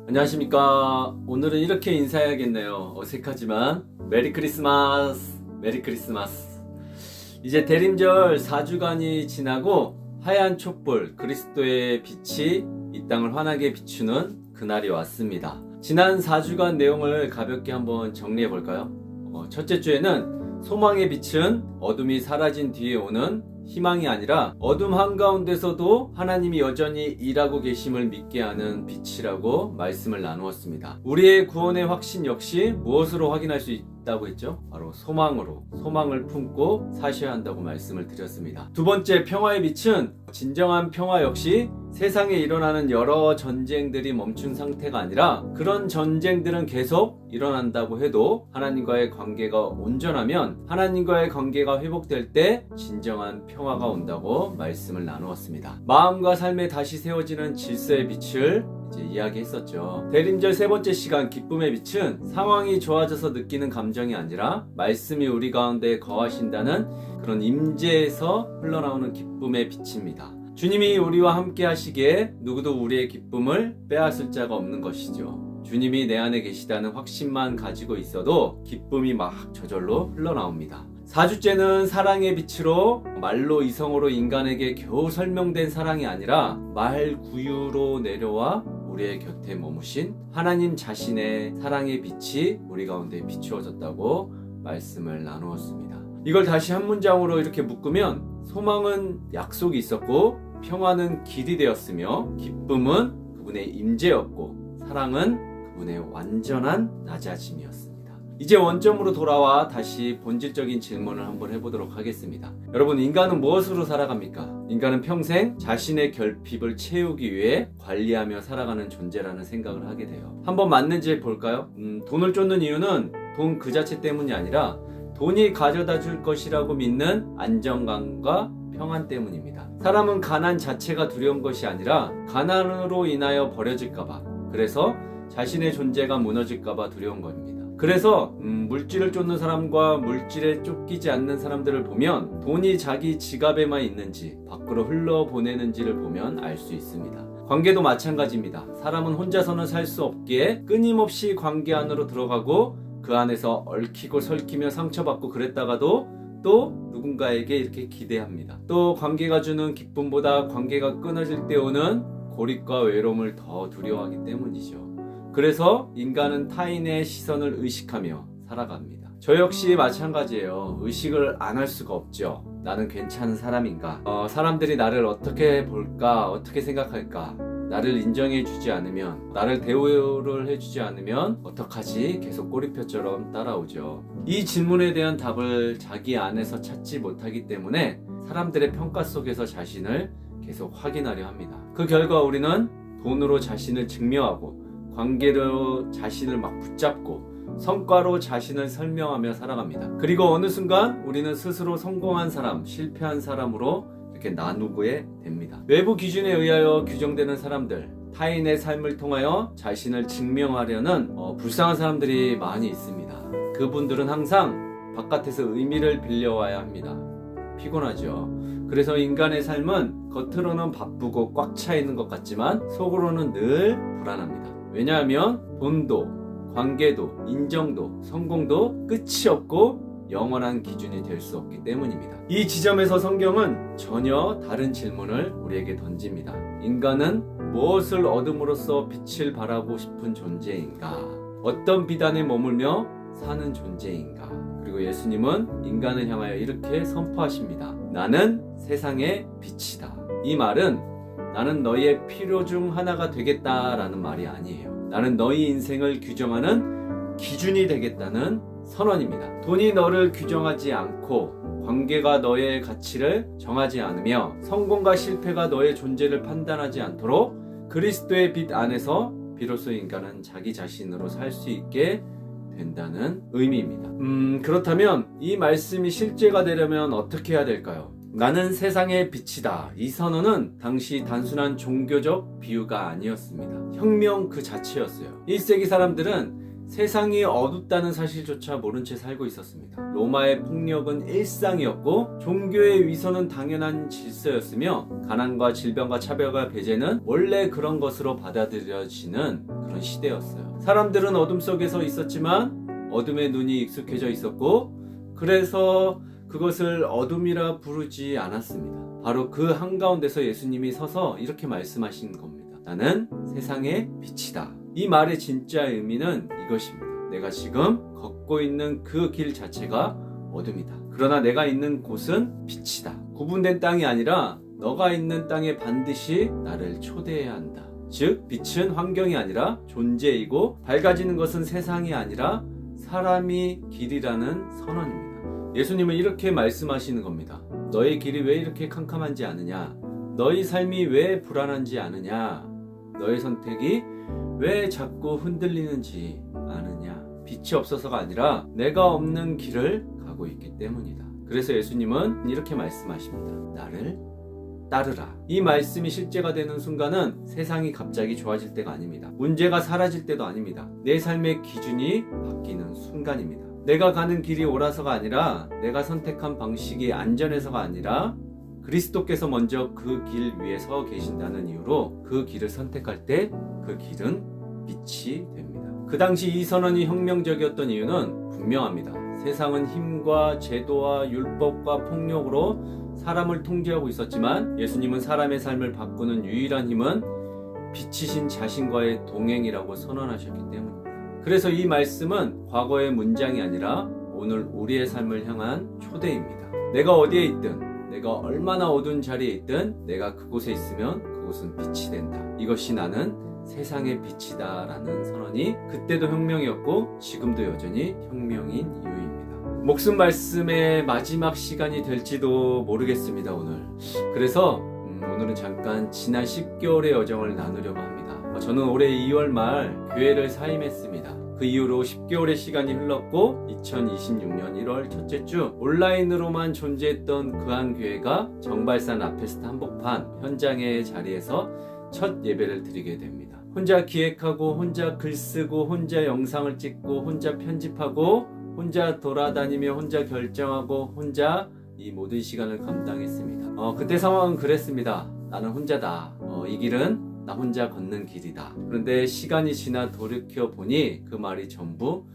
안녕하십니까. 오늘은 이렇게 인사해야겠네요. 어색하지만 메리 크리스마스, 메리 크리스마스. 이제 대림절 4주간이 지나고 하얀 촛불 그리스도의 빛이 이 땅을 환하게 비추는 그날이 왔습니다. 지난 4주간 내용을 가볍게 한번 정리해 볼까요? 첫째 주에는 소망의 빛은 어둠이 사라진 뒤에 오는 희망이 아니라 어둠 한가운데서도 하나님이 여전히 일하고 계심을 믿게 하는 빛이라고 말씀을 나누었습니다. 우리의 구원의 확신 역시 무엇으로 확인할 수 있다고 했죠? 바로 소망으로, 소망을 품고 사셔야 한다고 말씀을 드렸습니다. 두 번째, 평화의 빛은 진정한 평화 역시 세상에 일어나는 여러 전쟁들이 멈춘 상태가 아니라 그런 전쟁들은 계속 일어난다고 해도 하나님과의 관계가 온전하면 하나님과의 관계가 회복될 때 진정한 평화가 온다고 말씀을 나누었습니다. 마음과 삶에 다시 세워지는 질서의 빛을 이제 이야기했었죠. 대림절 세 번째 시간 기쁨의 빛은 상황이 좋아져서 느끼는 감정이 아니라 말씀이 우리 가운데 거하신다는 그런 임재에서 흘러나오는 기쁨의 빛입니다. 주님이 우리와 함께 하시기에 누구도 우리의 기쁨을 빼앗을 자가 없는 것이죠. 주님이 내 안에 계시다는 확신만 가지고 있어도 기쁨이 막 저절로 흘러나옵니다. 4주째는 사랑의 빛으로 말로 이성으로 인간에게 겨우 설명된 사랑이 아니라 말 구유로 내려와 우리의 곁에 머무신 하나님 자신의 사랑의 빛이 우리 가운데 비추어졌다고 말씀을 나누었습니다. 이걸 다시 한 문장으로 이렇게 묶으면 소망은 약속이 있었고 평화는 길이 되었으며 기쁨은 그분의 임재였고 사랑은 그분의 완전한 낮아짐이었습니다. 이제 원점으로 돌아와 다시 본질적인 질문을 한번 해보도록 하겠습니다. 여러분, 인간은 무엇으로 살아갑니까? 인간은 평생 자신의 결핍을 채우기 위해 관리하며 살아가는 존재라는 생각을 하게 돼요. 한번 맞는지 볼까요? 돈을 쫓는 이유는 돈 그 자체 때문이 아니라 돈이 가져다 줄 것이라고 믿는 안정감과 평안 때문입니다. 사람은 가난 자체가 두려운 것이 아니라 가난으로 인하여 버려질까봐, 그래서 자신의 존재가 무너질까봐 두려운 겁니다. 그래서 물질을 쫓는 사람과 물질에 쫓기지 않는 사람들을 보면 돈이 자기 지갑에만 있는지 밖으로 흘러보내는지를 보면 알 수 있습니다. 관계도 마찬가지입니다. 사람은 혼자서는 살 수 없기에 끊임없이 관계 안으로 들어가고 그 안에서 얽히고 설키며 상처받고 그랬다가도 또 누군가에게 이렇게 기대합니다. 또 관계가 주는 기쁨보다 관계가 끊어질 때 오는 고립과 외로움을 더 두려워하기 때문이죠. 그래서 인간은 타인의 시선을 의식하며 살아갑니다. 저 역시 마찬가지예요. 의식을 안 할 수가 없죠. 나는 괜찮은 사람인가? 사람들이 나를 어떻게 볼까? 어떻게 생각할까? 나를 인정해 주지 않으면, 나를 대우를 해주지 않으면 어떡하지? 계속 꼬리표처럼 따라오죠. 이 질문에 대한 답을 자기 안에서 찾지 못하기 때문에 사람들의 평가 속에서 자신을 계속 확인하려 합니다. 그 결과 우리는 돈으로 자신을 증명하고 관계로 자신을 막 붙잡고 성과로 자신을 설명하며 살아갑니다. 그리고 어느 순간 우리는 스스로 성공한 사람, 실패한 사람으로 이렇게 나누게 됩니다. 외부 기준에 의하여 규정되는 사람들, 타인의 삶을 통하여 자신을 증명하려는 불쌍한 사람들이 많이 있습니다. 그분들은 항상 바깥에서 의미를 빌려와야 합니다. 피곤하죠. 그래서 인간의 삶은 겉으로는 바쁘고 꽉 차 있는 것 같지만 속으로는 늘 불안합니다. 왜냐하면 돈도, 관계도, 인정도, 성공도 끝이 없고 영원한 기준이 될 수 없기 때문입니다. 이 지점에서 성경은 전혀 다른 질문을 우리에게 던집니다. 인간은 무엇을 얻음으로써 빛을 발하고 싶은 존재인가? 어떤 비단에 머물며 사는 존재인가? 그리고 예수님은 인간을 향하여 이렇게 선포하십니다. 나는 세상의 빛이다. 이 말은 나는 너희의 필요 중 하나가 되겠다라는 말이 아니에요. 나는 너희 인생을 규정하는 기준이 되겠다는 선언입니다. 돈이 너를 규정하지 않고 관계가 너의 가치를 정하지 않으며 성공과 실패가 너의 존재를 판단하지 않도록 그리스도의 빛 안에서 비로소 인간은 자기 자신으로 살 수 있게 된다는 의미입니다. 그렇다면 이 말씀이 실제가 되려면 어떻게 해야 될까요? 나는 세상의 빛이다. 이 선언은 당시 단순한 종교적 비유가 아니었습니다. 혁명 그 자체였어요. 1세기 사람들은 세상이 어둡다는 사실조차 모른 채 살고 있었습니다. 로마의 폭력은 일상이었고 종교의 위선은 당연한 질서였으며 가난과 질병과 차별과 배제는 원래 그런 것으로 받아들여지는 그런 시대였어요. 사람들은 어둠 속에서 있었지만 어둠의 눈이 익숙해져 있었고 그래서 그것을 어둠이라 부르지 않았습니다. 바로 그 한가운데서 예수님이 서서 이렇게 말씀하신 겁니다. 나는 세상의 빛이다. 이 말의 진짜 의미는 이것입니다. 내가 지금 걷고 있는 그 길 자체가 어둠이다. 그러나 내가 있는 곳은 빛이다. 구분된 땅이 아니라 너가 있는 땅에 반드시 나를 초대해야 한다. 즉 빛은 환경이 아니라 존재이고 밝아지는 것은 세상이 아니라 사람이 길이라는 선언입니다. 예수님은 이렇게 말씀하시는 겁니다. 너의 길이 왜 이렇게 캄캄한지 아느냐? 너희 삶이 왜 불안한지 아느냐? 너의 선택이 왜 자꾸 흔들리는지 아느냐? 빛이 없어서가 아니라 내가 없는 길을 가고 있기 때문이다. 그래서 예수님은 이렇게 말씀하십니다. 나를 따르라. 이 말씀이 실제가 되는 순간은 세상이 갑자기 좋아질 때가 아닙니다. 문제가 사라질 때도 아닙니다. 내 삶의 기준이 바뀌는 순간입니다. 내가 가는 길이 옳아서가 아니라 내가 선택한 방식이 안전해서가 아니라 그리스도께서 먼저 그 길 위에 서 계신다는 이유로 그 길을 선택할 때 그 길은 빛이 됩니다. 그 당시 이 선언이 혁명적이었던 이유는 분명합니다. 세상은 힘과 제도와 율법과 폭력으로 사람을 통제하고 있었지만 예수님은 사람의 삶을 바꾸는 유일한 힘은 빛이신 자신과의 동행이라고 선언하셨기 때문입니다. 그래서 이 말씀은 과거의 문장이 아니라 오늘 우리의 삶을 향한 초대입니다. 내가 어디에 있든 내가 얼마나 어두운 자리에 있든 내가 그곳에 있으면 그곳은 빛이 된다. 이것이 나는 세상의 빛이다 라는 선언이 그때도 혁명이었고 지금도 여전히 혁명인 이유입니다. 목숨 말씀의 마지막 시간이 될지도 모르겠습니다. 오늘 그래서 오늘은 잠깐 지난 10개월의 여정을 나누려고 합니다. 저는 올해 2월 말 교회를 사임했습니다. 그 이후로 10개월의 시간이 흘렀고 2026년 1월 첫째 주 온라인으로만 존재했던 그 한 교회가 정발산 아페스타 한복판 현장의 자리에서 첫 예배를 드리게 됩니다. 혼자 기획하고 혼자 글쓰고 혼자 영상을 찍고 혼자 편집하고 혼자 돌아다니며 혼자 결정하고 혼자 이 모든 시간을 감당했습니다. 그때 상황은 그랬습니다. 나는 혼자다. 이 길은 나 혼자 걷는 길이다. 그런데 시간이 지나 돌이켜보니 그 말이 전부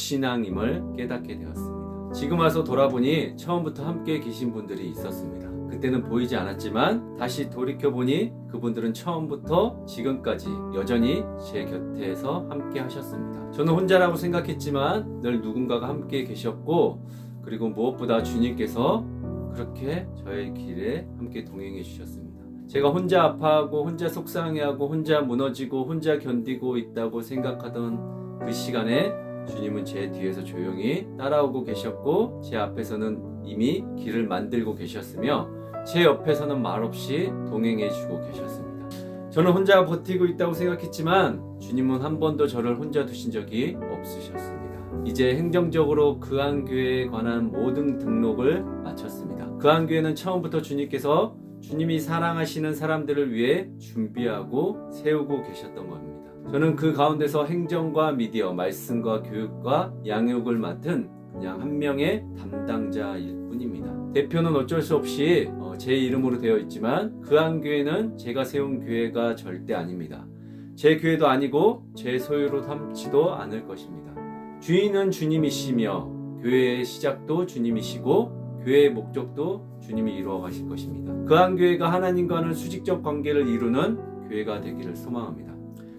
불신앙임을 깨닫게 되었습니다. 지금 와서 돌아보니 처음부터 함께 계신 분들이 있었습니다. 그때는 보이지 않았지만 다시 돌이켜보니 그분들은 처음부터 지금까지 여전히 제 곁에서 함께 하셨습니다. 저는 혼자라고 생각했지만 늘 누군가가 함께 계셨고 그리고 무엇보다 주님께서 그렇게 저의 길에 함께 동행해 주셨습니다. 제가 혼자 아파하고 혼자 속상해하고 혼자 무너지고 혼자 견디고 있다고 생각하던 그 시간에 주님은 제 뒤에서 조용히 따라오고 계셨고 제 앞에서는 이미 길을 만들고 계셨으며 제 옆에서는 말없이 동행해 주고 계셨습니다. 저는 혼자 버티고 있다고 생각했지만 주님은 한 번도 저를 혼자 두신 적이 없으셨습니다. 이제 행정적으로 그한교회에 관한 모든 등록을 마쳤습니다. 그한교회는 처음부터 주님께서 주님이 사랑하시는 사람들을 위해 준비하고 세우고 계셨던 겁니다. 저는 그 가운데서 행정과 미디어, 말씀과 교육과 양육을 맡은 그냥 한 명의 담당자일 뿐입니다. 대표는 어쩔 수 없이 제 이름으로 되어 있지만 그한교회는 제가 세운 교회가 절대 아닙니다. 제 교회도 아니고 제 소유로 삼지도 않을 것입니다. 주인은 주님이시며 교회의 시작도 주님이시고 교회의 목적도 주님이 이루어 가실 것입니다. 그한교회가 하나님과는 수직적 관계를 이루는 교회가 되기를 소망합니다.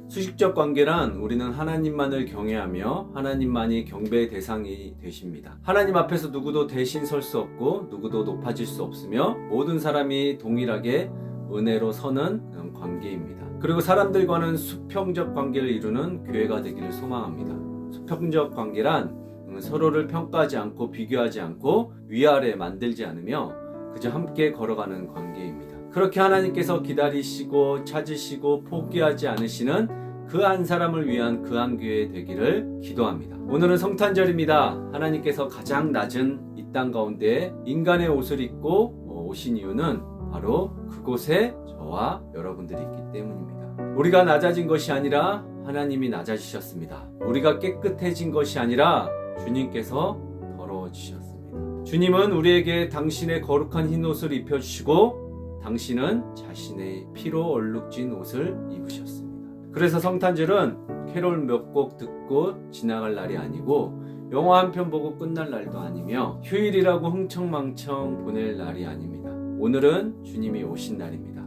수직적 관계란 우리는 하나님만을 경외하며 하나님만이 경배의 대상이 되십니다. 하나님 앞에서 누구도 대신 설 수 없고 누구도 높아질 수 없으며 모든 사람이 동일하게 은혜로 서는 그런 관계입니다. 그리고 사람들과는 수평적 관계를 이루는 교회가 되기를 소망합니다. 수평적 관계란 서로를 평가하지 않고 비교하지 않고 위아래 만들지 않으며 그저 함께 걸어가는 관계입니다. 그렇게 하나님께서 기다리시고 찾으시고 포기하지 않으시는 그 한 사람을 위한 그 한 교회 되기를 기도합니다. 오늘은 성탄절입니다. 하나님께서 가장 낮은 이 땅 가운데 인간의 옷을 입고 오신 이유는 바로 그곳에 저와 여러분들이 있기 때문입니다. 우리가 낮아진 것이 아니라 하나님이 낮아지셨습니다. 우리가 깨끗해진 것이 아니라 주님께서 더러워지셨습니다. 주님은 우리에게 당신의 거룩한 흰 옷을 입혀주시고 당신은 자신의 피로 얼룩진 옷을 입으셨습니다. 그래서 성탄절은 캐롤 몇 곡 듣고 지나갈 날이 아니고 영화 한 편 보고 끝날 날도 아니며 휴일이라고 흥청망청 보낼 날이 아닙니다. 오늘은 주님이 오신 날입니다.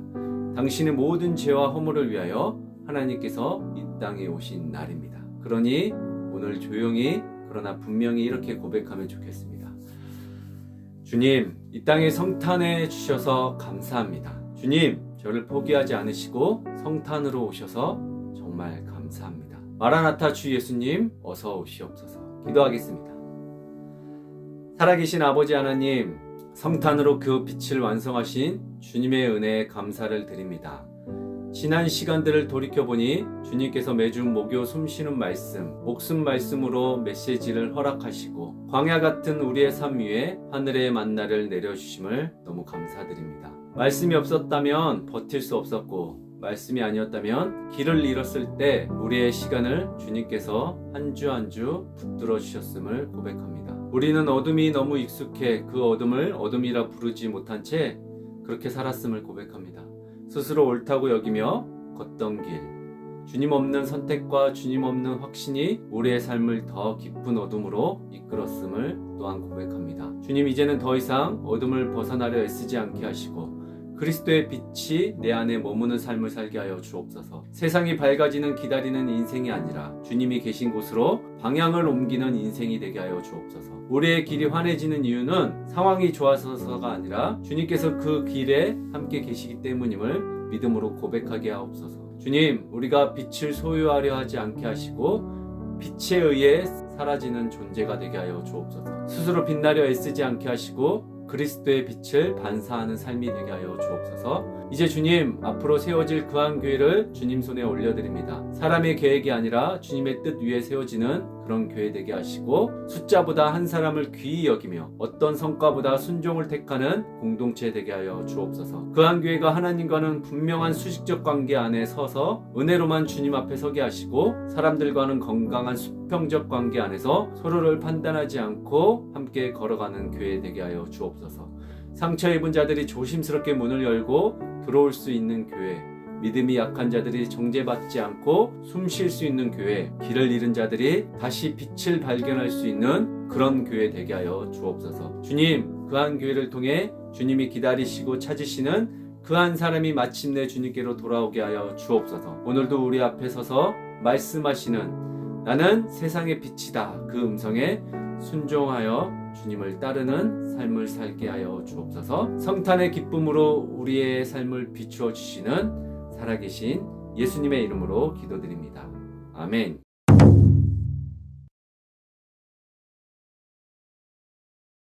당신의 모든 죄와 허물을 위하여 하나님께서 이 땅에 오신 날입니다. 그러니 오늘 조용히 그러나 분명히 이렇게 고백하면 좋겠습니다. 주님, 이 땅에 성탄해 주셔서 감사합니다. 주님, 저를 포기하지 않으시고 성탄으로 오셔서 정말 감사합니다. 마라나타 주 예수님, 어서 오시옵소서. 기도하겠습니다. 살아계신 아버지 하나님, 성탄으로 그 빛을 완성하신 주님의 은혜에 감사를 드립니다. 지난 시간들을 돌이켜보니 주님께서 매주 목요 숨쉬는 말씀, 목숨 말씀으로 메시지를 허락하시고 광야 같은 우리의 삶 위에 하늘의 만나를 내려주심을 너무 감사드립니다. 말씀이 없었다면 버틸 수 없었고 말씀이 아니었다면 길을 잃었을 때 우리의 시간을 주님께서 한 주 한 주 붙들어 주셨음을 고백합니다. 우리는 어둠이 너무 익숙해 그 어둠을 어둠이라 부르지 못한 채 그렇게 살았음을 고백합니다. 스스로 옳다고 여기며 걷던 길, 주님 없는 선택과 주님 없는 확신이 우리의 삶을 더 깊은 어둠으로 이끌었음을 또한 고백합니다. 주님, 이제는 더 이상 어둠을 벗어나려 애쓰지 않게 하시고 그리스도의 빛이 내 안에 머무는 삶을 살게 하여 주옵소서. 세상이 밝아지는 기다리는 인생이 아니라 주님이 계신 곳으로 방향을 옮기는 인생이 되게 하여 주옵소서. 우리의 길이 환해지는 이유는 상황이 좋아서가 아니라 주님께서 그 길에 함께 계시기 때문임을 믿음으로 고백하게 하옵소서. 주님, 우리가 빛을 소유하려 하지 않게 하시고 빛에 의해 사라지는 존재가 되게 하여 주옵소서. 스스로 빛나려 애쓰지 않게 하시고 그리스도의 빛을 반사하는 삶이 되게 하여 주옵소서. 이제 주님, 앞으로 세워질 그한 교회를 주님 손에 올려드립니다. 사람의 계획이 아니라 주님의 뜻 위에 세워지는 그런 교회 되게 하시고 숫자보다 한 사람을 귀히 여기며 어떤 성과보다 순종을 택하는 공동체 되게 하여 주옵소서. 그한 교회가 하나님과는 분명한 수직적 관계 안에 서서 은혜로만 주님 앞에 서게 하시고 사람들과는 건강한 수평적 관계 안에서 서로를 판단하지 않고 함께 걸어가는 교회 되게 하여 주옵소서. 상처 입은 자들이 조심스럽게 문을 열고 들어올 수 있는 교회, 믿음이 약한 자들이 정죄받지 않고 숨 쉴 수 있는 교회, 길을 잃은 자들이 다시 빛을 발견할 수 있는 그런 교회 되게 하여 주옵소서. 주님, 그한 교회를 통해 주님이 기다리시고 찾으시는 그 한 사람이 마침내 주님께로 돌아오게 하여 주옵소서. 오늘도 우리 앞에 서서 말씀하시는 나는 세상의 빛이다 그 음성에 순종하여 주님을 따르는 삶을 살게 하여 주옵소서. 성탄의 기쁨으로 우리의 삶을 비추어 주시는 살아계신 예수님의 이름으로 기도드립니다. 아멘.